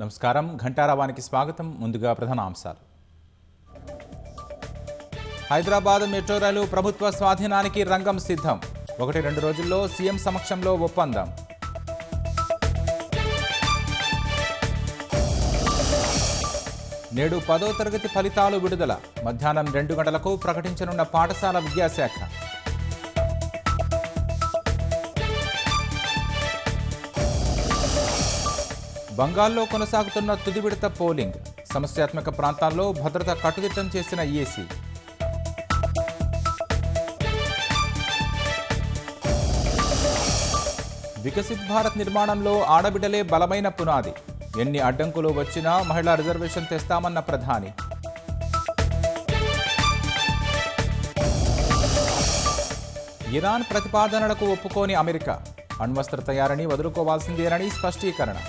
నమస్కారం. ఘంటారావానికి స్వాగతం. ముందుగా ప్రధాన అంశాలు. హైదరాబాద్ మెట్రో రైలు ప్రభుత్వ స్వాధీనానికి రంగం సిద్ధం. 1-2 రోజుల్లో సీఎం సమక్షంలో ఒప్పందం. నేడు 10వ తరగతి ఫలితాలు విడుదల. మధ్యాహ్నం 2 గంటలకు ప్రకటించనున్న పాఠశాల విద్యాశాఖ. బంగాల్లో కొనసాగుతున్న తుది విడత పోలింగ్. సమస్యాత్మక ప్రాంతాల్లో భద్రత కట్టుదిట్టం చేసిన ఈసీ. వికసిత్ భారత్ నిర్మాణంలో ఆడబిడ్డలే బలమైన పునాది. ఎన్ని అడ్డంకులు వచ్చినా మహిళా రిజర్వేషన్ తెస్తామన్న ప్రధాని. Iran ప్రతిపాదనలకు ఒప్పుకోని America. అణ్వస్త్ర తయారీని వదులుకోవాల్సిందేనని స్పష్టీకరణ.